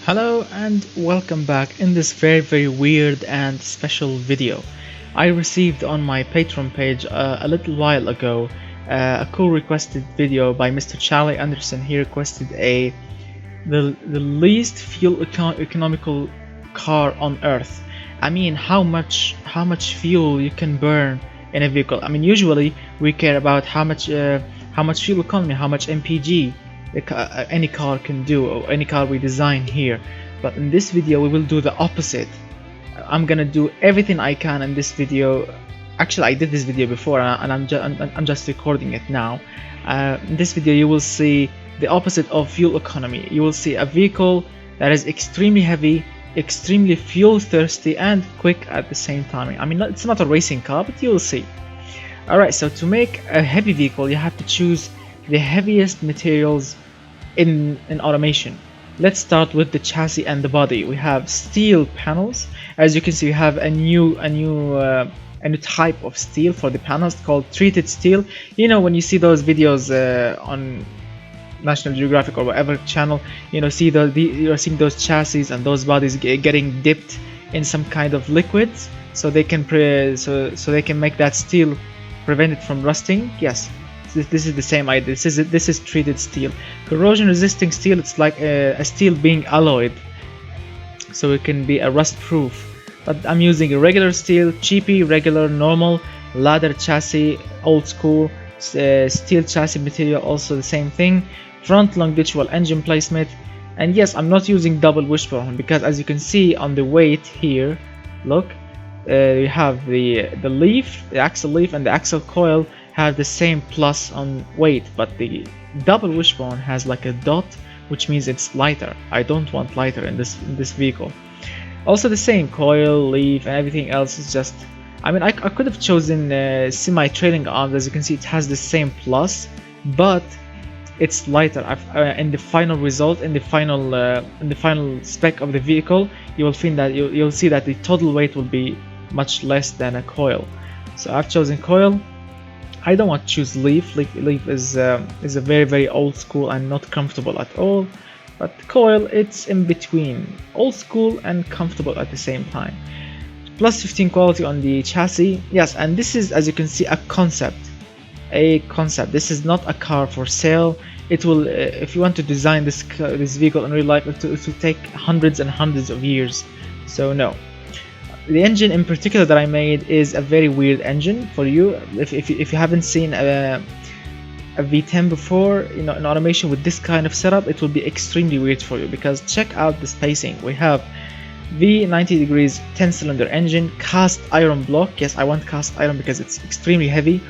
Hello and welcome back in this very weird and special video. I received on my Patreon page a little while ago a cool requested video by Mr. Charlie Anderson. He requested the least economical car on earth. I mean, how much fuel you can burn in a vehicle. I mean, usually we care about how much fuel economy, how much mpg any car can do, or any car we design here. But in this video we will do the opposite. I'm gonna do everything I can in this video. Actually, I did this video before, and I'm just recording it now. In this video you will see the opposite of fuel economy. You will see a vehicle that is extremely heavy, extremely fuel thirsty, and quick at the same time. I mean, it's not a racing car, but you will see. Alright, so to make a heavy vehicle you have to choose the heaviest materials in automation. Let's start with the chassis and the body. We have steel panels. As you can see, we have a new type of steel for the panels called treated steel. You know, when you see those videos on National Geographic or whatever channel, you know, you're seeing those chassis and those bodies getting dipped in some kind of liquids, so they can so they can make that steel, prevent it from rusting. Yes, this is the same idea. This is treated steel. Corrosion resisting steel, it's like a steel being alloyed, so it can be a rust proof. But I'm using a regular steel, cheapy, regular, normal, ladder chassis, old school, steel chassis material, also the same thing. Front longitudinal engine placement. And yes, I'm not using double wishbone because, as you can see on the weight here, look, you have the leaf, the axle leaf, and the axle coil have the same plus on weight, but the double wishbone has like a dot, which means it's lighter. I don't want lighter in this vehicle. Also the same coil, leaf, and everything else is just, I mean, I could have chosen semi-trailing arms. As you can see, it has the same plus, but it's lighter. In the final result, in the final spec of the vehicle, you will find that you'll see that the total weight will be much less than a coil. So I've chosen coil. I don't want to choose leaf. Leaf is a very old school and not comfortable at all. But coil, it's in between, old school and comfortable at the same time. Plus 15 quality on the chassis. Yes, and this is, as you can see, a concept. This is not a car for sale. It will, if you want to design this vehicle in real life, it will take hundreds and hundreds of years. So no. The engine in particular that I made is a very weird engine for you. If you haven't seen a V10 before, you know, in automation with this kind of setup, it will be extremely weird for you, because check out the spacing. We have V90 degrees 10-cylinder engine, cast iron block. Yes, I want cast iron because it's extremely heavy.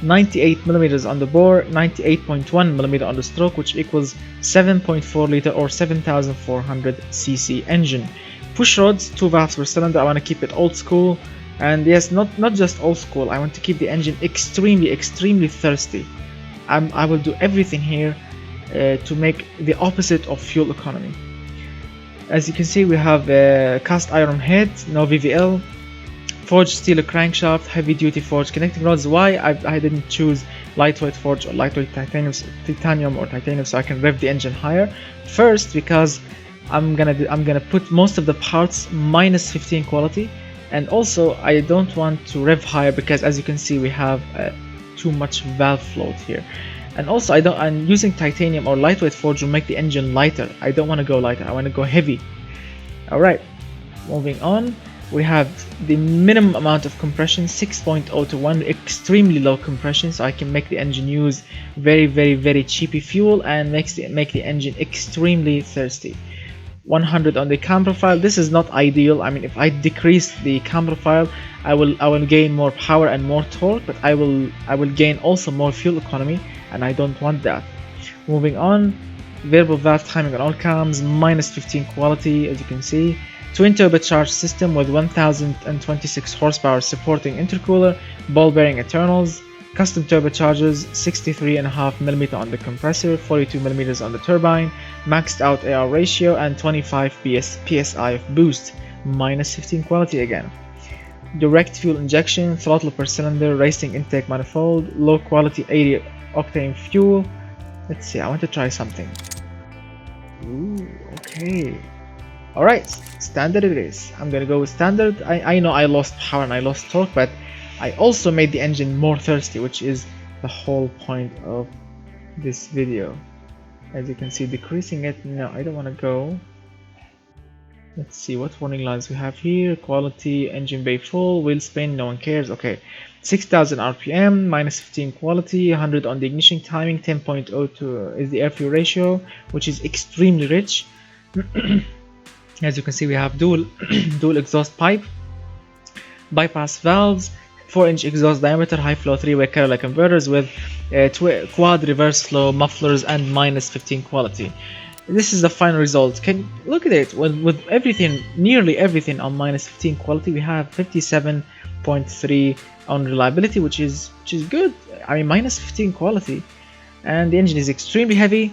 98mm on the bore, 98.1mm on the stroke, which equals 7.4 liter or 7400 cc engine. Push rods, 2 valves per cylinder. I want to keep it old school, and yes, not just old school, I want to keep the engine extremely thirsty. I will do everything here to make the opposite of fuel economy. As you can see, we have a cast iron head, no VVL, forged steel crankshaft, heavy duty forged connecting rods. Why I didn't choose lightweight forged or lightweight titanium or titanium, so I can rev the engine higher? First, because I'm gonna put most of the parts minus 15 quality, and also I don't want to rev higher because, as you can see, we have too much valve float here. And also I'm using titanium or lightweight forge will make the engine lighter. I don't want to go lighter, I want to go heavy. Alright, moving on. We have the minimum amount of compression, 6.0 to 1, extremely low compression, so I can make the engine use very cheapy fuel and make the engine extremely thirsty. 100 on the cam profile. This is not ideal. I mean, if I decrease the cam profile, I will gain more power and more torque, but I will gain also more fuel economy, and I don't want that. Moving on, variable valve timing on all cams, minus 15 quality. As you can see, twin turbocharged system with 1026 horsepower supporting intercooler, ball bearing internals, custom turbochargers, 63.5mm on the compressor, 42mm on the turbine, maxed out AR ratio, and 25 psi of boost, minus 15 quality again. Direct fuel injection, throttle per cylinder, racing intake manifold, low quality 80 octane fuel. Let's see, I want to try something. Ooh, okay. Alright, standard it is. I'm gonna go with standard. I know I lost power and I lost torque, but I also made the engine more thirsty, which is the whole point of this video. As you can see, decreasing it. No, I don't want to go. Let's see what warning lights we have here. Quality, engine bay full, wheel spin, no one cares. Okay, 6000 RPM, minus 15 quality, 100 on the ignition timing, 10.02 is the air fuel ratio, which is extremely rich. As you can see, we have dual dual exhaust pipe, bypass valves, 4-inch exhaust diameter, high flow 3-way Cadillac converters with quad reverse flow mufflers and minus 15 quality. This is the final result. Can look at it with everything, nearly everything on minus 15 quality. We have 57.3 on reliability, which is good. I mean, minus 15 quality, and the engine is extremely heavy.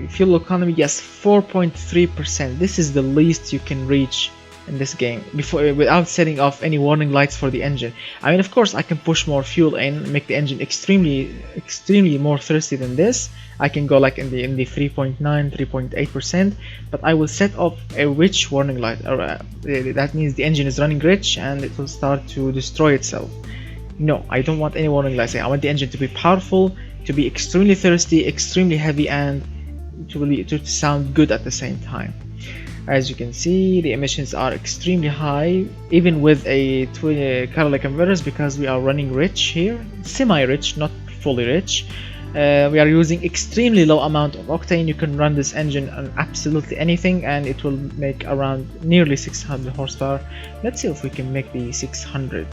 Fuel economy, yes, 4.3%. This is the least you can reach in this game before, without setting off any warning lights for the engine. I mean, of course, I can push more fuel in, make the engine extremely more thirsty than this. I can go like in the 3.9, 3.8%, but I will set off a rich warning light. That means the engine is running rich and it will start to destroy itself. No, I don't want any warning lights. I want the engine to be powerful, to be extremely thirsty, extremely heavy, and to sound good at the same time. As you can see, the emissions are extremely high, even with a Cadillac converters, because we are running rich here, semi-rich, not fully rich. We are using extremely low amount of octane. You can run this engine on absolutely anything and it will make around nearly 600 horsepower. Let's see if we can make the 600.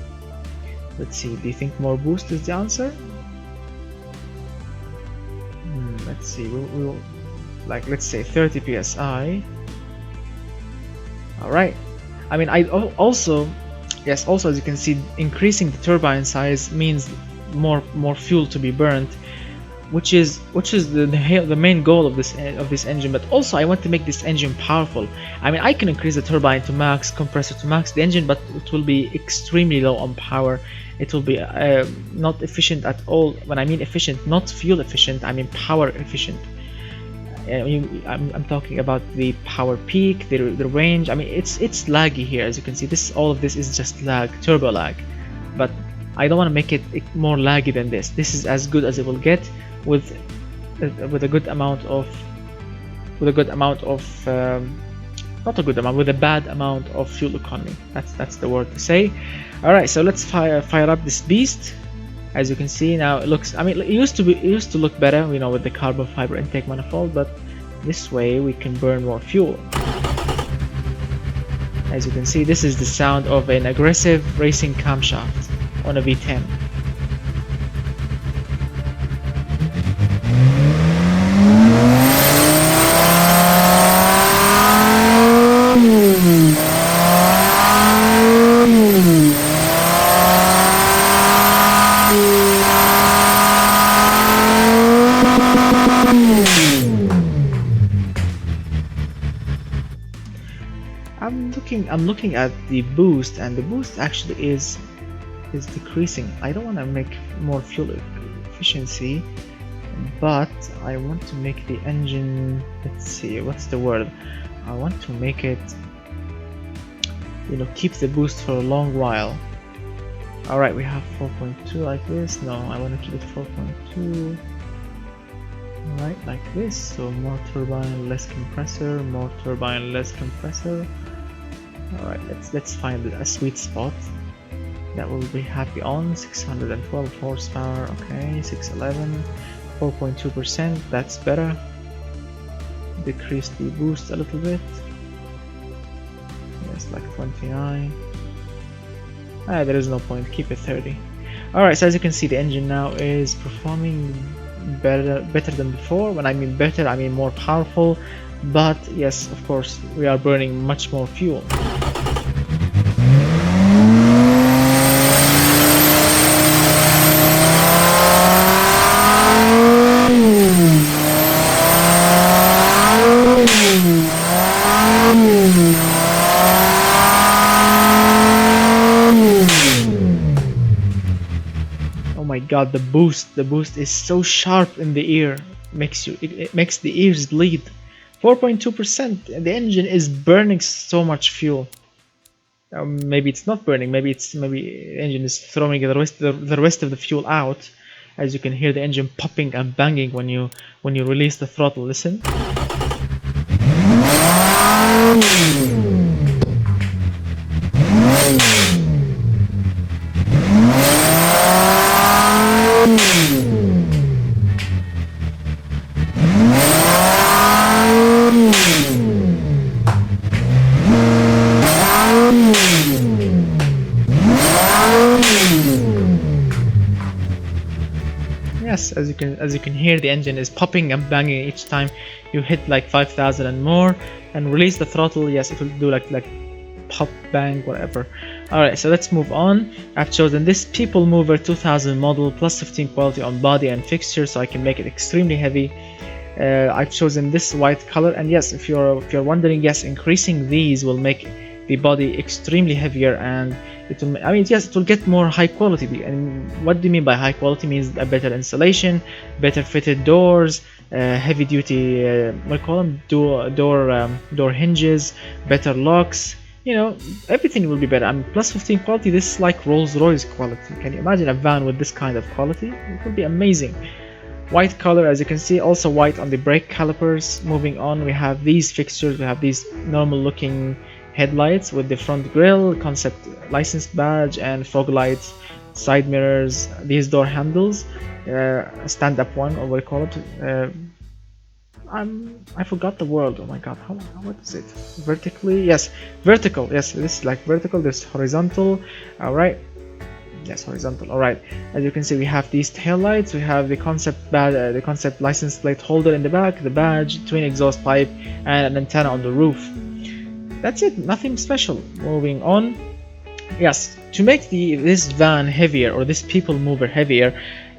Let's see, do you think more boost is the answer? Let's see, we'll like, let's say 30 psi. Alright, I mean, I also, yes, also as you can see, increasing the turbine size means more fuel to be burned, which is the main goal of this engine. But also I want to make this engine powerful. I mean, I can increase the turbine to max, compressor to max the engine, but it will be extremely low on power. It will be not efficient at all. When I mean efficient, not fuel efficient, I mean power efficient. I'm talking about the power peak, the range. I mean, it's laggy here. As you can see, all of this is just lag, turbo lag. But I don't want to make it more laggy than this. This is as good as it will get with a good amount of not a good amount, with a bad amount of fuel economy. That's the word to say. All right, so let's fire up this beast. As you can see now, it looks, I mean, it used to look better, you know, with the carbon fiber intake manifold, but this way we can burn more fuel. As you can see, this is the sound of an aggressive racing camshaft on a V10. I'm looking at the boost, and the boost actually is decreasing. I don't want to make more fuel efficiency, but I want to make the engine, let's see, what's the word? I want to make it, you know, keep the boost for a long while. Alright, we have 4.2 like this. No, I want to keep it 4.2. Alright, like this. So more turbine, less compressor, more turbine, less compressor. Alright, let's find a sweet spot that we'll be happy on. 612 horsepower, okay, 611, 4.2%, that's better. Decrease the boost a little bit. Yes, like 29. There is no point, keep it 30. Alright, so as you can see, the engine now is performing better than before. When I mean better, I mean more powerful. But yes, of course, we are burning much more fuel. Oh my god, the boost is so sharp in the ear. It makes the ears bleed. 4.2%. The engine is burning so much fuel. Maybe it's not burning. Maybe the engine is throwing the rest of the fuel out. As you can hear the engine popping and banging when you release the throttle. Listen. Yes, as you can hear, the engine is popping and banging each time you hit like 5,000 and more, and release the throttle. Yes, it will do like pop, bang, whatever. Alright, so let's move on. I've chosen this People Mover 2000 model plus 15 quality on body and fixture, so I can make it extremely heavy. I've chosen this white color, and yes, if you're wondering, yes, increasing these will make the body extremely heavier, and it will, I mean, yes, it will get more high quality. And what do you mean by high quality? Means a better insulation, better fitted doors, heavy duty what do you call them, door hinges, better locks. You know, everything will be better. I mean, plus 15 quality, this is like Rolls-Royce quality. Can you imagine a van with this kind of quality? It would be amazing. White color, as you can see, also white on the brake calipers. Moving on, we have these fixtures. We have these normal looking headlights with the front grille, concept license badge, and fog lights, side mirrors, these door handles, stand-up one, or what do you call it? I forgot the word. Oh my god, what is it? Vertically? Yes, vertical. Yes, this is like vertical. This is horizontal. All right. Yes, horizontal. All right. As you can see, we have these tail lights. We have the concept license plate holder in the back, the badge, twin exhaust pipe, and an antenna on the roof. That's it. Nothing special. Moving on. Yes, to make this van heavier, or this People Mover heavier,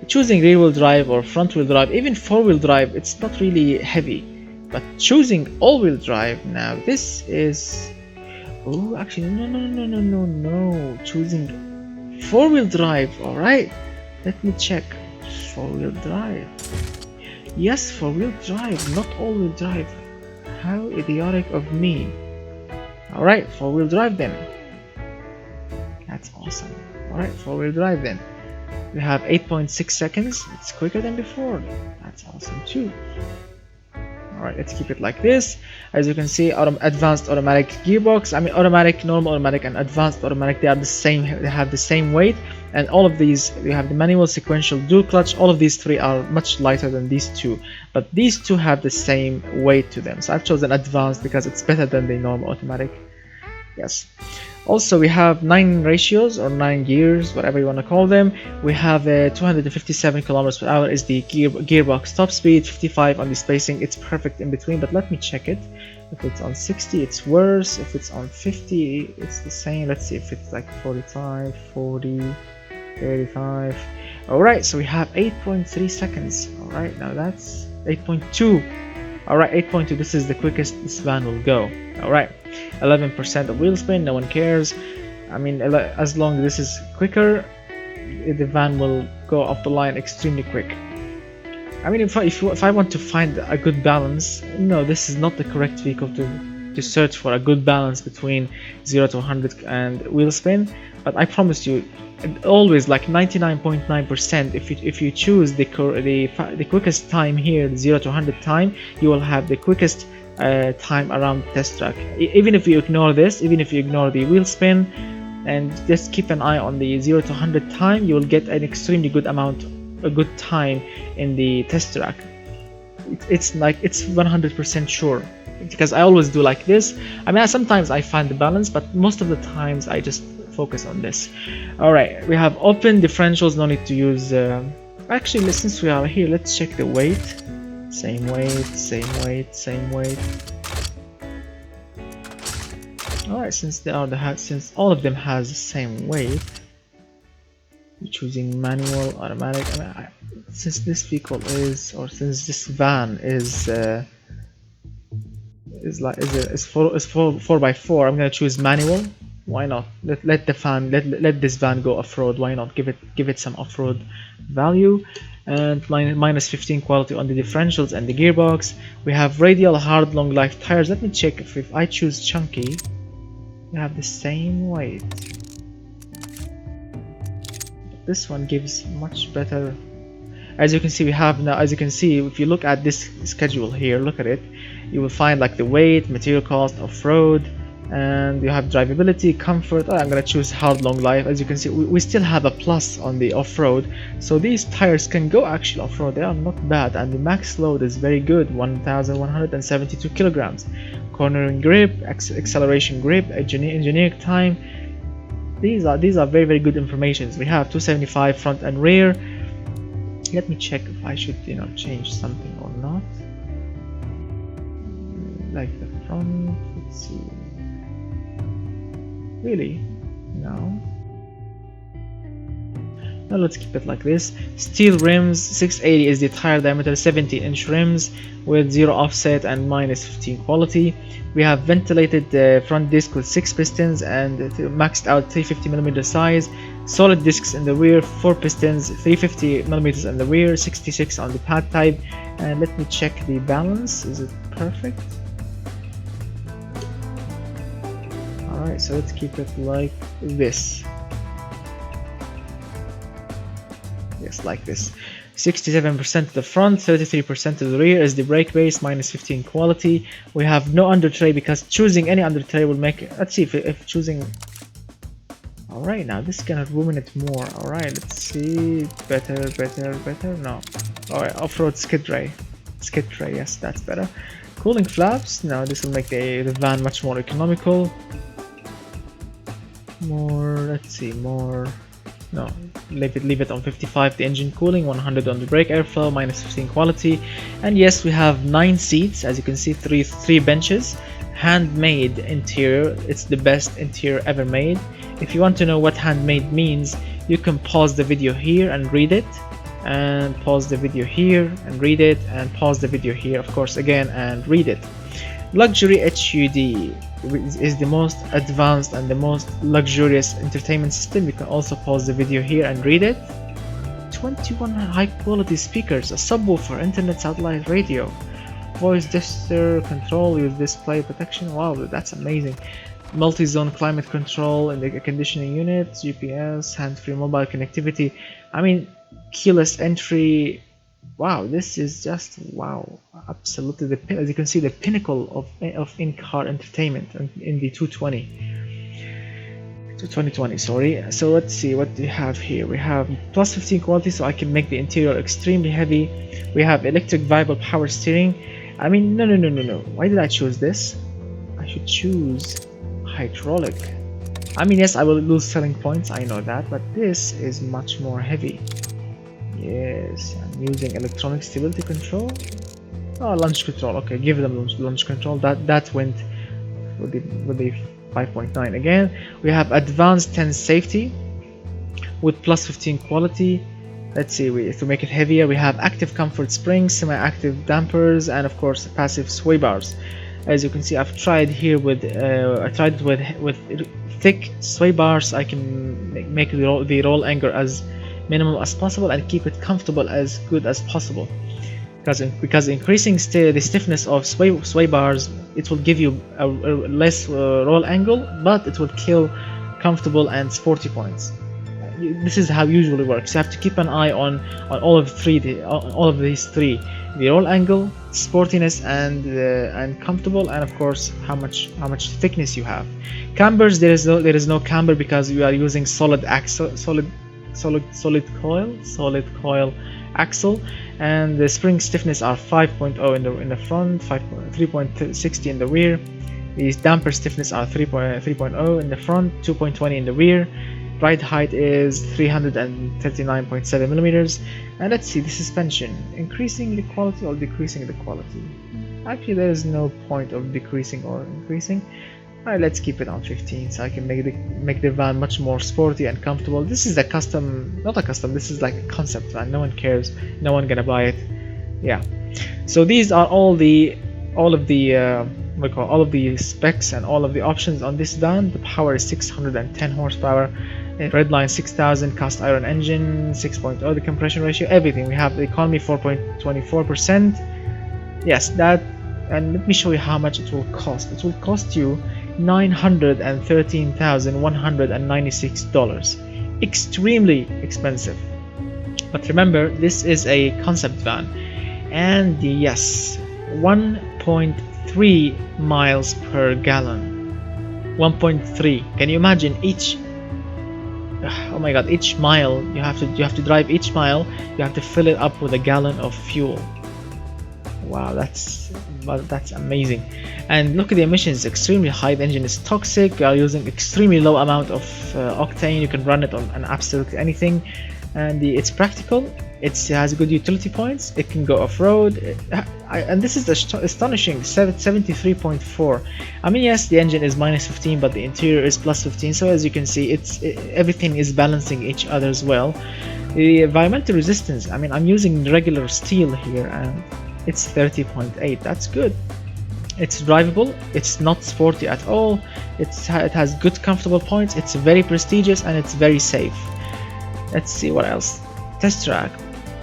choosing rear-wheel drive or front-wheel drive, even four-wheel drive, it's not really heavy. But choosing all-wheel drive, now this is... Oh, actually, no. Choosing four-wheel drive, alright. Let me check. Four-wheel drive. Yes, four-wheel drive, not all-wheel drive. How idiotic of me. Alright, four-wheel drive then. That's awesome. Alright, four-wheel drive then. We have 8.6 seconds. It's quicker than before. That's awesome too. Alright, let's keep it like this. As you can see, advanced automatic gearbox. I mean, automatic, normal automatic, and advanced automatic, they are the same. They have the same weight. And all of these, you have the manual, sequential, dual clutch. All of these three are much lighter than these two, but these two have the same weight to them. So I've chosen advanced because it's better than the normal automatic. Yes. Also, we have 9 ratios or 9 gears, whatever you want to call them. We have 257 kilometers per hour is the gearbox top speed, 55 on the spacing. It's perfect in between, but let me check it. If it's on 60, it's worse. If it's on 50, it's the same. Let's see if it's like 45, 40, 35. Alright, so we have 8.3 seconds. Alright, now that's 8.2. Alright, 8.2, this is the quickest this van will go. Alright, 11% of wheel spin, no one cares. I mean, as long as this is quicker, the van will go off the line extremely quick. I mean, if I want to find a good balance, no, this is not the correct vehicle to search for a good balance between 0 to 100 and wheel spin. But I promise you, always like 99.9%, if you choose the quickest time here, the 0 to 100 time, you will have the quickest time around the test track. Even if you ignore this, even if you ignore the wheel spin and just keep an eye on the 0 to 100 time, you will get an extremely good a good time in the test track. It's 100% sure, because I always do like this. I mean, sometimes I find the balance, but most of the times I just focus on this. Alright, we have open differentials, no need to use actually, since we are here, let's check the weight. Same weight. Alright, since all of them has the same weight, we're choosing manual, automatic. I mean, since this vehicle since this van is 4x4, I'm gonna choose manual. Why not? Let this van go off-road. Why not give it some off-road value? and minus 15 quality on the differentials and the gearbox. We have radial hard long life tires. Let me check if I choose chunky, we have the same weight. This one gives much better. As you can see, we have now, as you can see, if you look at this schedule here, look at it, you will find like the weight, material cost, off-road, and you have drivability, comfort. I'm gonna choose hard long life. As you can see, we still have a plus on the off-road, so these tires can go actually off-road. They are not bad, and the max load is very good, 1172 kilograms. Cornering grip, acceleration grip, engineering time. These are very very good informations. We have 275 front and rear. Let me check if I should, change something or not. Like the front, let's see. Really? No. Now let's keep it like this. Steel rims, 680 is the tire diameter, 17-inch rims with 0 offset and minus 15 quality. We have ventilated front disc with 6 pistons and maxed out 350mm size. Solid discs in the rear, 4 pistons, 350mm in the rear, 66 on the pad type. And let me check the balance. Is it perfect? Alright, so let's keep it like this. Yes, like this. 67% to the front, 33% to the rear is the brake base, minus 15 quality. We have no under tray because choosing any under tray will make it. Let's see if choosing. Alright, now this can ruin it more. Alright, let's see. Better. No. Alright, off-road skid tray. Skid tray, yes, that's better. Cooling flaps. Now this will make the van much more economical. More, let's see, more. No, leave it on 55 the engine cooling, 100 on the brake airflow, minus 15 quality. And yes, we have 9 seats, as you can see, three benches, handmade interior. It's the best interior ever made. If you want to know what handmade means, you can pause the video here and read it, and pause the video here and read it, and pause the video here of course again and read it. Luxury HUD is the most advanced and the most luxurious entertainment system. You can also pause the video here and read it. 21 high quality speakers, a subwoofer, internet, satellite radio, voice gesture control with display protection. Wow, that's amazing. Multi-zone climate control in the conditioning unit, GPS, hands-free mobile connectivity. I mean, keyless entry. Wow, this is just wow, absolutely as you can see, the pinnacle of in-car entertainment in the 2020. Sorry. So let's see what we have here. We have plus 15 quality, so I can make the interior extremely heavy. We have electric variable power steering. I mean, no. Why did I choose this? I should choose hydraulic. I mean, yes, I will lose selling points, I know that, but this is much more heavy. Yes, I'm using electronic stability control. Oh, launch control. Okay, give them launch control. That went with the 5.9 again. We have advanced 10 safety with plus 15 quality. Let's see, to make it heavier, we have active comfort springs, semi-active dampers, and of course passive sway bars. As you can see, I've tried here with thick sway bars. I can make the roll angle as minimal as possible and keep it comfortable as good as possible, because increasing the stiffness of sway bars, it will give you a less roll angle, but it will kill comfortable and sporty points. This is how it usually works. You have to keep an eye on all of these three: the roll angle, sportiness, and comfortable, and of course how much thickness you have. Cambers, there is no camber because we are using solid coil axle, and the spring stiffness are 5.0 in the front, 3.60 in the rear. These damper stiffness are 3.0 in the front, 2.20 in the rear. Ride height is 339.7 millimeters. And let's see the suspension, increasing the quality or decreasing the quality. Actually, there is no point of decreasing or increasing. Alright, let's keep it on 15 so I can make the van much more sporty and comfortable. This is a custom, not a custom, this is like a concept van. No one cares, no one gonna buy it. Yeah. So these are all of the specs and all of the options on this van. The power is 610 horsepower. Redline 6000, cast iron engine, 6.0, the compression ratio, everything. We have the economy 4.24%. Yes, that, and let me show you how much it will cost. It will cost you $913,196. Extremely expensive. But remember, this is a concept van, and yes, 1.3 miles per gallon. 1.3. Can you imagine each? Oh my God! Each mile you have to drive each mile. You have to fill it up with a gallon of fuel. Wow, that's amazing. And look at the emissions, extremely high. The engine is toxic. You are using extremely low amount of octane. You can run it on absolutely anything, and it's practical. It has good utility points. It can go off-road, and this is astonishing. 73.4. I mean, yes, the engine is -15, but the interior is +15. So as you can see, everything is balancing each other as well. The environmental resistance. I mean, I'm using regular steel here, and it's 30.8. That's good. It's drivable. It's not sporty at all. It has good comfortable points. It's very prestigious, and it's very safe. Let's see what else. Test track.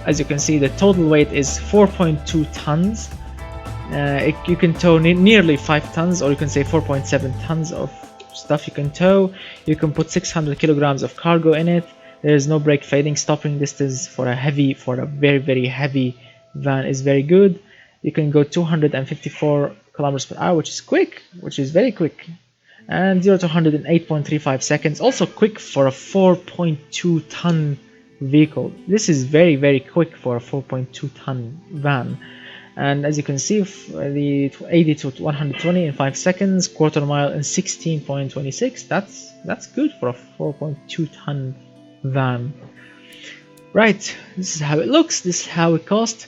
As you can see, the total weight is 4.2 tons. You can tow nearly 5 tons, or you can say 4.7 tons of stuff you can tow. You can put 600 kilograms of cargo in it. There is no brake fading. Stopping distance for a very, very heavy van is very good. You can go 254 kilometers per hour, which is quick, which is very quick. And 0 to 100 in 8.35 seconds. Also quick for a 4.2 ton vehicle. This is very, very quick for a 4.2 ton van. And as you can see, the 80 to 120 in 5 seconds, quarter mile in 16.26. That's good for a 4.2 ton van. Right, this is how it looks, this is how it costs,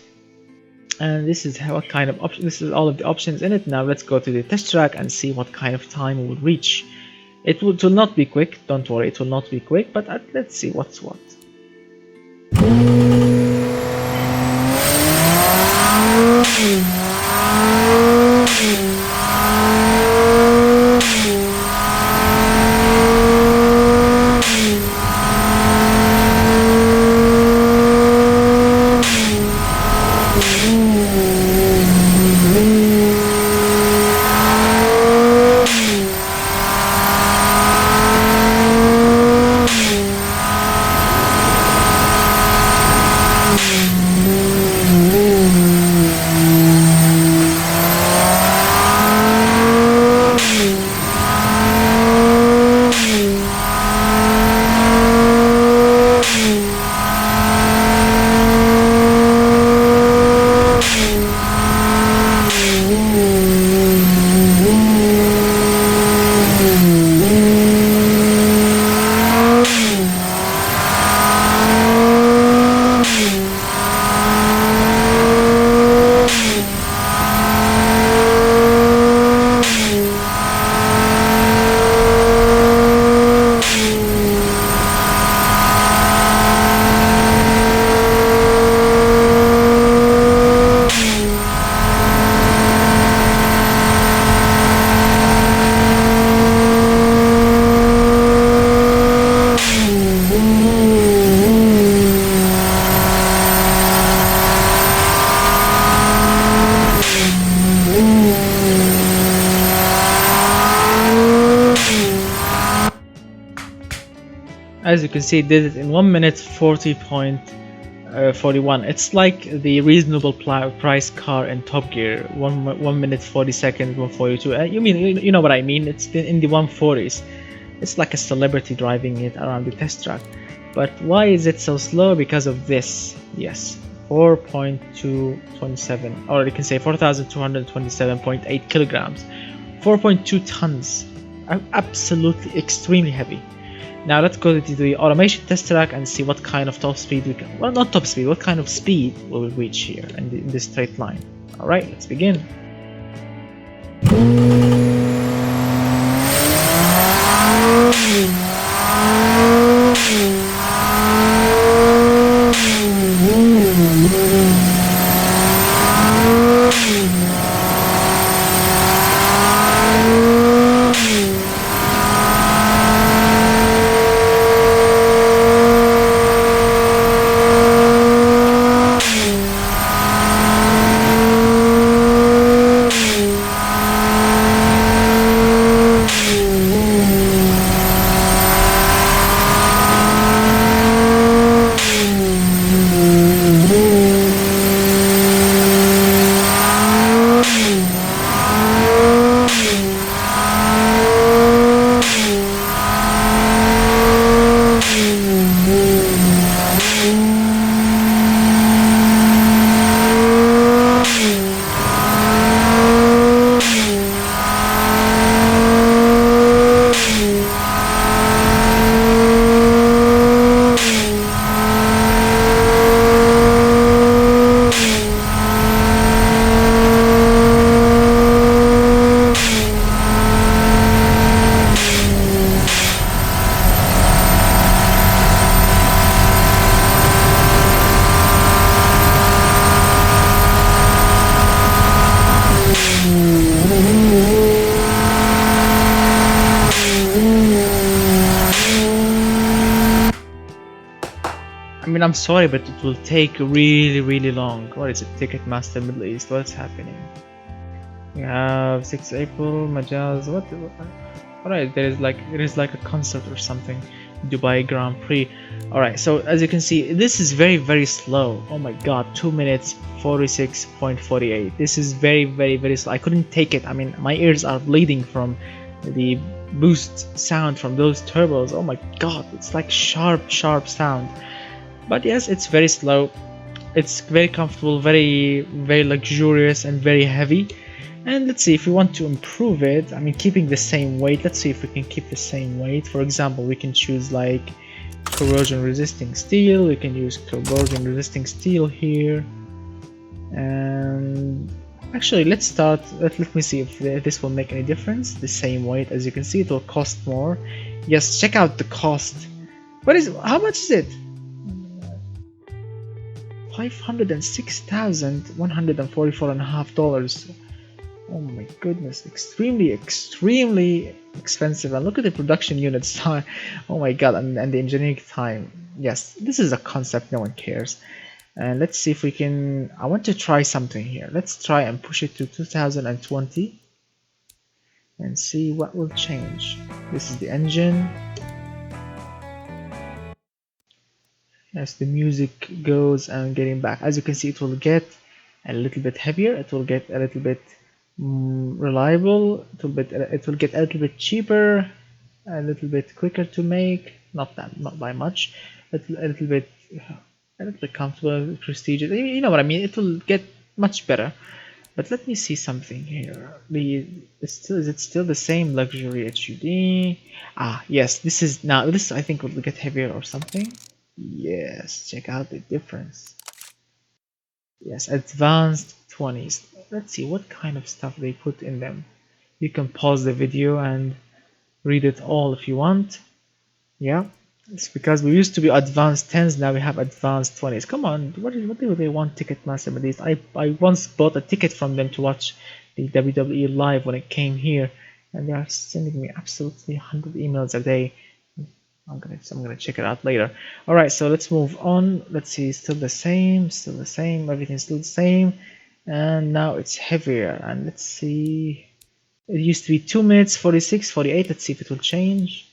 and this is what kind of option. This is all of the options in it. Now let's go to the test track and see what kind of time we will reach. It will not be quick, don't worry, it will not be quick, but let's see what's what. As you can see, it did it in 1 minute 40.41. It's like the reasonable price car in Top Gear. 1 minute 40 seconds, 142. You know what I mean? It's in the 140s. It's like a celebrity driving it around the test track. But why is it so slow? Because of this. Yes, 4.227, or you can say 4,227.8 kilograms, 4.2 tons. Absolutely extremely heavy. Now let's go to the automation test track and see what kind of top speed we can, well, not top speed, what kind of speed will we reach here in this straight line. Alright, let's begin. mean, I'm sorry, but it will take really, really long. What is it? Ticketmaster Middle East. What's happening? We have 6 April, Majaz. What? Alright, there is like a concert or something. Dubai Grand Prix. Alright, so as you can see, this is very, very slow. Oh my god, 2 minutes 46.48. This is very, very, very slow. I couldn't take it. I mean, my ears are bleeding from the boost sound from those turbos. Oh my god, it's like sharp, sharp sound. But yes, it's very slow. It's very comfortable, very, very luxurious, and very heavy. And let's see if we want to improve it. I mean, keeping the same weight. Let's see if we can keep the same weight. For example, we can choose like corrosion resisting steel. We can use corrosion resisting steel here. And actually, let's start. Let me see if this will make any difference. The same weight, as you can see, it will cost more. Yes, check out the cost. What is? How much is it? $506,144.50. Oh my goodness, extremely, extremely expensive. And look at the production units time. Oh my god, and the engineering time. Yes, this is a concept, no one cares. And let's see if we can. I want to try something here. Let's try and push it to 2020 and see what will change. This is the engine. As the music goes and getting back, as you can see, it will get a little bit heavier. It will get a little bit reliable. It will get a little bit cheaper, a little bit quicker to make. Not by much. A little bit comfortable, prestigious. You know what I mean. It will get much better. But let me see something here. Is it still the same luxury HUD? Ah, yes. This is now. This I think will get heavier or something. Yes, check out the difference. Yes, advanced 20s. Let's see what kind of stuff they put in them. You can pause the video and read it all if you want. Yeah, it's because we used to be advanced 10s, now we have advanced 20s. Come on, what do they want Ticketmaster with these? I once bought a ticket from them to watch the WWE live when it came here, and they are sending me absolutely 100 emails a day. I'm gonna check it out later. All right, so let's move on. Let's see, still the same, everything's still the same, and now it's heavier. And let's see, it used to be 2 minutes 46.48. Let's see if it will change.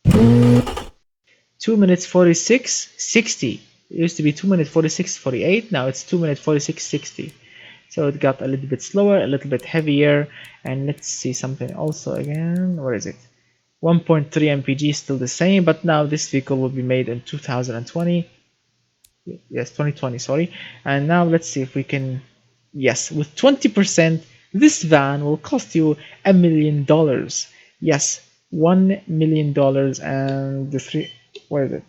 2 minutes 46.60. It used to be 2 minutes 46.48. Now it's 2 minutes 46.60. So it got a little bit slower, a little bit heavier, and let's see something also again. Where is it? 1.3 mpg still the same, but now this vehicle will be made in 2020. Yes, 2020, sorry. And now let's see if we can. Yes, with 20%, this van will cost you $1 million. Yes, $1 million, and the three. Where is it?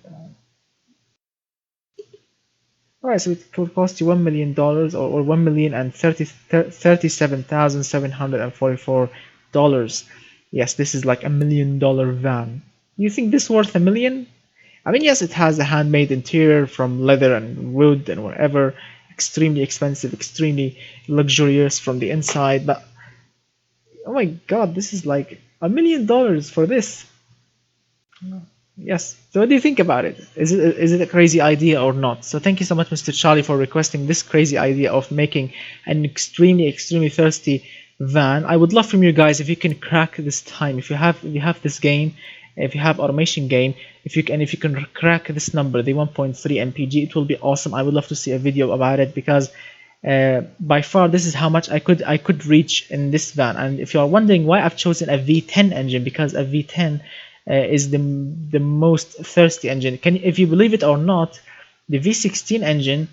Alright, so it will cost you $1 million, or $1,037,744. Yes, this is like $1 million van. You think this worth $1 million? I mean, yes, it has a handmade interior from leather and wood and wherever. Extremely expensive, extremely luxurious from the inside, but oh my god, this is like $1 million for this. Yes. So what do you think about it? Is it a crazy idea or not? So thank you so much, Mr. Charlie, for requesting this crazy idea of making an extremely, extremely thirsty van. I would love from you guys if you can crack this time. If you have this game, if you have automation game, if you can crack this number, the 1.3 mpg, it will be awesome. I would love to see a video about it, because by far this is how much I could reach in this van. And if you are wondering why I've chosen a V10 engine, because a V10 is the most thirsty engine. If you believe it or not, the V16 engine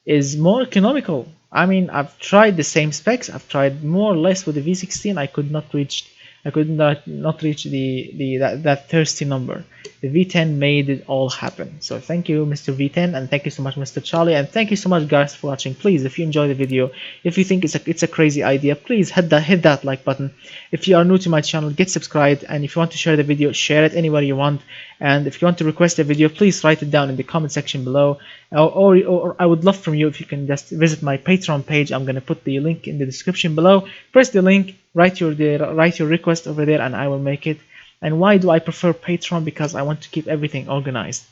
is more economical. I mean, I've tried the same specs. I've tried more or less with the V16. I could not reach that thirsty number. The V10 made it all happen. So thank you, Mr. V10, and thank you so much, Mr. Charlie, and thank you so much, guys, for watching. Please, if you enjoy the video, if you think it's a crazy idea, please hit that like button. If you are new to my channel, get subscribed, and if you want to share the video, share it anywhere you want. And if you want to request a video, please write it down in the comment section below, or I would love from you if you can just visit my Patreon page. I'm gonna put the link in the description below. Press the link, write your request over there, and I will make it. And why do I prefer Patreon? Because I want to keep everything organized.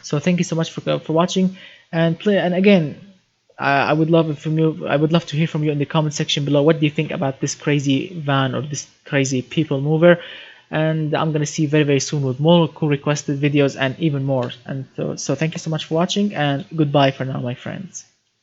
So thank you so much for watching, and play. And again, I would love from you. I would love to hear from you in the comment section below. What do you think about this crazy van or this crazy people mover? And I'm gonna see you very soon with more cool requested videos and even more. And so thank you so much for watching, and goodbye for now, my friends.